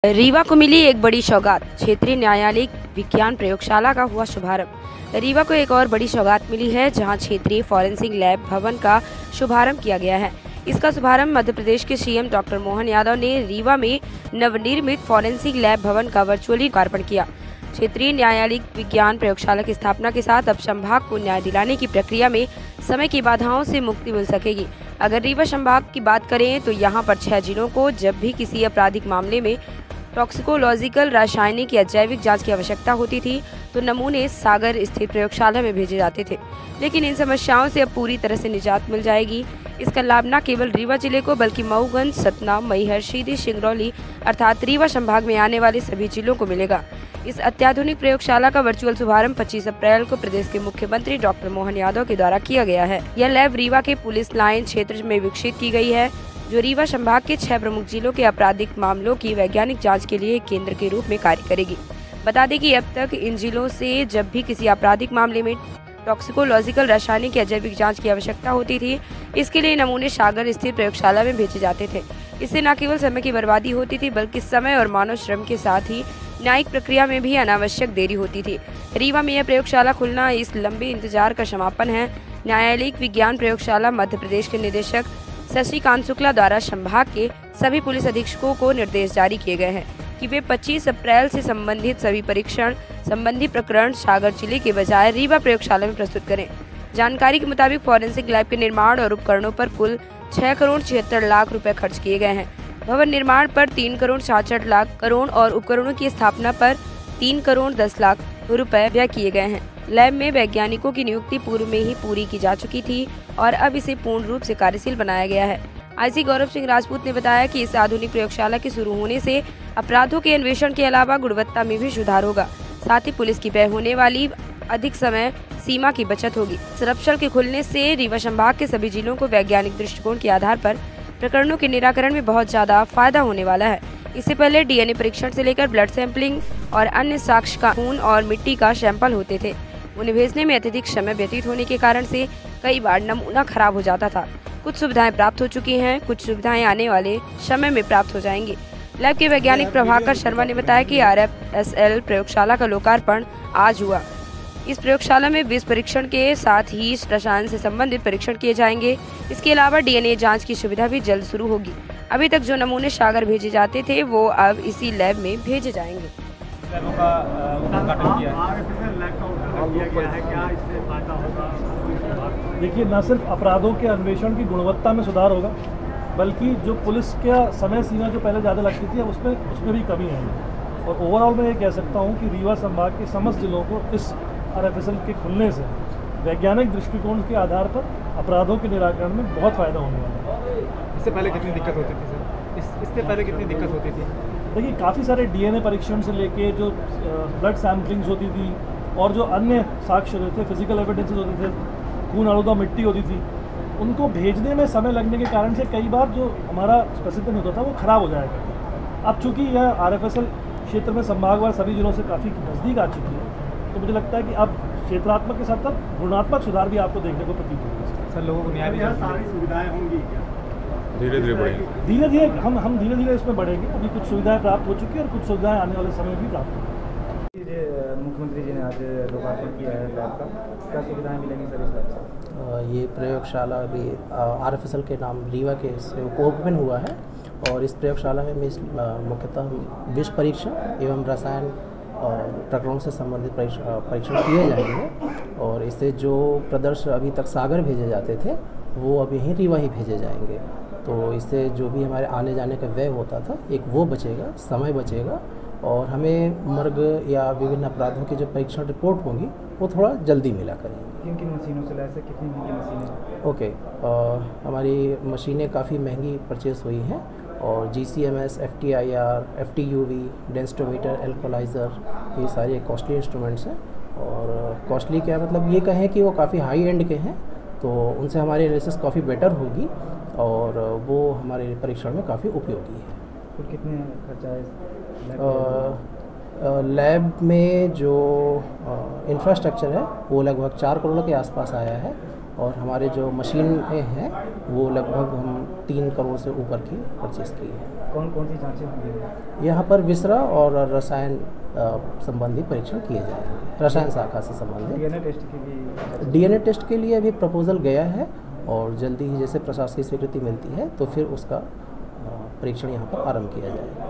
रीवा को मिली एक बड़ी सौगात। क्षेत्रीय न्यायालयिक विज्ञान प्रयोगशाला का हुआ शुभारंभ। रीवा को एक और बड़ी सौगात मिली है, जहां क्षेत्रीय फॉरेंसिक लैब भवन का शुभारंभ किया गया है। इसका शुभारंभ मध्य प्रदेश के सीएम डॉक्टर मोहन यादव ने रीवा में नवनिर्मित फॉरेंसिक लैब भवन का वर्चुअली लोकार्पण किया। क्षेत्रीय न्यायालयिक विज्ञान प्रयोगशाला की स्थापना के साथ अब संभाग को न्याय दिलाने की प्रक्रिया में समय की बाधाओं से मुक्ति मिल सकेगी। अगर रीवा संभाग की बात करें तो यहाँ पर 6 जिलों को जब भी किसी आपराधिक मामले में टॉक्सिकोलॉजिकल, रासायनिक या जैविक जांच की आवश्यकता होती थी तो नमूने सागर स्थित प्रयोगशाला में भेजे जाते थे। लेकिन इन समस्याओं से अब पूरी तरह से निजात मिल जाएगी। इसका लाभ न केवल रीवा जिले को बल्कि मऊगंज, सतना, मैहर, सीधी, सिंगरौली अर्थात रीवा संभाग में आने वाले सभी जिलों को मिलेगा। इस अत्याधुनिक प्रयोगशाला का वर्चुअल शुभारंभ 25 अप्रैल को प्रदेश के मुख्यमंत्री डॉक्टर मोहन यादव के द्वारा किया गया है। यह लैब रीवा के पुलिस लाइन क्षेत्र में विकसित की गई है, जो रीवा संभाग के 6 प्रमुख जिलों के आपराधिक मामलों की वैज्ञानिक जांच के लिए एक केंद्र के रूप में कार्य करेगी। बता दें कि अब तक इन जिलों से जब भी किसी आपराधिक मामले में टॉक्सिकोलॉजिकल, रासायनिक या जैविक जांच की आवश्यकता होती थी, इसके लिए नमूने सागर स्थित प्रयोगशाला में भेजे जाते थे। इससे न केवल समय की बर्बादी होती थी बल्कि समय और मानव श्रम के साथ ही न्यायिक प्रक्रिया में भी अनावश्यक देरी होती थी। रीवा में यह प्रयोगशाला खुलना इस लंबे इंतजार का समापन है। न्यायालयिक विज्ञान प्रयोगशाला मध्य प्रदेश के निदेशक शशिकांत शुक्ला द्वारा संभाग के सभी पुलिस अधीक्षकों को निर्देश जारी किए गए हैं कि वे 25 अप्रैल से संबंधित सभी परीक्षण संबंधी प्रकरण सागर जिले के बजाय रीवा प्रयोगशाला में प्रस्तुत करें। जानकारी के मुताबिक फॉरेंसिक लैब के निर्माण और उपकरणों पर कुल 6 करोड़ 76 लाख रुपए खर्च किए गए हैं। भवन निर्माण पर 3 करोड़ 66 लाख करोड़ और उपकरणों की स्थापना पर 3 करोड़ 10 लाख रुपए व्यय किए गए हैं। लैब में वैज्ञानिकों की नियुक्ति पूर्व में ही पूरी की जा चुकी थी और अब इसे पूर्ण रूप से कार्यशील बनाया गया है। आईजी गौरव सिंह राजपूत ने बताया कि इस आधुनिक प्रयोगशाला के शुरू होने से अपराधों के अन्वेषण के अलावा गुणवत्ता में भी सुधार होगा। साथ ही पुलिस की व्यय होने वाली अधिक समय सीमा की बचत होगी। संरक्षण के खुलने से रीवा संभाग के सभी जिलों को वैज्ञानिक दृष्टिकोण के आधार पर प्रकरणों के निराकरण में बहुत ज्यादा फायदा होने वाला है। इससे पहले डीएनए परीक्षण से लेकर ब्लड सैंपलिंग और अन्य साक्ष्य का खून और मिट्टी का सैंपल होते थे। उन्हें भेजने में अत्यधिक समय व्यतीत होने के कारण से कई बार नमूना खराब हो जाता था। कुछ सुविधाएं प्राप्त हो चुकी हैं, कुछ सुविधाएं आने वाले समय में प्राप्त हो जाएंगी। लैब के वैज्ञानिक प्रभाकर शर्मा ने बताया कि RFSL प्रयोगशाला का लोकार्पण आज हुआ। इस प्रयोगशाला में विष परीक्षण के साथ ही रसायन से संबंधित परीक्षण किए जाएंगे। इसके अलावा डीएनए जांच की सुविधा भी जल्द शुरू होगी। अभी तक जो नमूने सागर भेजे जाते थे वो अब इसी लैब में भेजे जाएंगे। देखिए, न सिर्फ अपराधों के अन्वेषण की गुणवत्ता में सुधार होगा बल्कि जो पुलिस का समय सीमा जो पहले ज़्यादा लगती थी उसमें भी कमी आएगी। और ओवरऑल मैं ये कह सकता हूँ कि रीवा संभाग के समस्त जिलों को इस RFSL के खुलने से वैज्ञानिक दृष्टिकोण के आधार पर अपराधों के निराकरण में बहुत फ़ायदा होने वाला है। इससे पहले कितनी दिक्कत होती थी सर? इससे पहले कितनी दिक्कत होती थी? देखिए, काफ़ी सारे डीएनए परीक्षण से लेके जो ब्लड सैम्पलिंग्स होती थी और जो अन्य साक्ष्य होते थे, फिजिकल एविडेंसेस होते थे, खून आलूदा मिट्टी होती थी, उनको भेजने में समय लगने के कारण से कई बार जो हमारा स्पेसिफिक होता था वो ख़राब हो जाया करता। अब चूँकि यह RFSL क्षेत्र में संभागवार सभी जिलों से काफ़ी नज़दीक आ चुकी है तो मुझे लगता है कि अब क्षेत्रात्मक के साथ साथ गुणात्मक सुधार भी आपको देखने को प्रतीत होगा। सर, लोगों को न्याय भी सारी सुविधाएं होंगी क्या? धीरे-धीरे बढ़ेंगी। धीरे-धीरे हम धीरे-धीरे इसमें बढ़ेंगे। अभी कुछ सुविधाएं प्राप्त हो चुकी है और कुछ सुविधाएं आने वाले समय में भी प्राप्त होंगी। मुख्यमंत्री जी ने आज लोकार्पण किया है लैब का, क्या सुविधाएं मिलेंगी सर इस लैब से? ये प्रयोगशाला अभी RFSL के नाम रीवा के से ओपन हुआ है और इस प्रयोगशाला में मुख्यतः विष परीक्षण एवं रसायन प्रकरणों से संबंधित परीक्षण किए जाएंगे और इससे जो प्रदर्शन अभी तक सागर भेजे जाते थे वो अब यहीं रीवा ही भेजे जाएंगे। तो इससे जो भी हमारे आने जाने का व्यय होता था एक वो बचेगा, समय बचेगा और हमें मर्ग या विभिन्न अपराधों की जो परीक्षण रिपोर्ट होंगी वो थोड़ा जल्दी मिला करेंगे। किन मशीनों से लैस है? कितनी महंगी मशीनें? ओके, हमारी मशीनें काफ़ी महंगी परचेस हुई हैं और GCMS, FTIR, FTUV, डेंसटोमीटर, एल्कोलाइज़र, ये सारे कॉस्टली इंस्ट्रूमेंट्स हैं। और कॉस्टली क्या मतलब ये कहें कि वो काफ़ी हाई एंड के हैं तो उनसे हमारी एनालिसिस काफ़ी बेटर होगी और वो हमारे परीक्षण में काफ़ी उपयोगी है। तो कितने खर्चा है लैब में जो इंफ्रास्ट्रक्चर है वो लगभग 4 करोड़ के आसपास आया है और हमारे जो मशीन हैं वो लगभग हम 3 करोड़ से ऊपर की परचेज़ की है। कौन कौन सी जांचें होंगी? यहाँ पर विसरा और रसायन संबंधी परीक्षण किए जाएंगे, रसायन शाखा से संबंधित। डीएनए टेस्ट की भी? डीएनए टेस्ट के लिए अभी प्रपोजल गया है और जल्दी ही जैसे प्रशासकीय स्वीकृति मिलती है तो फिर उसका परीक्षण यहाँ पर आरंभ किया जाएगा।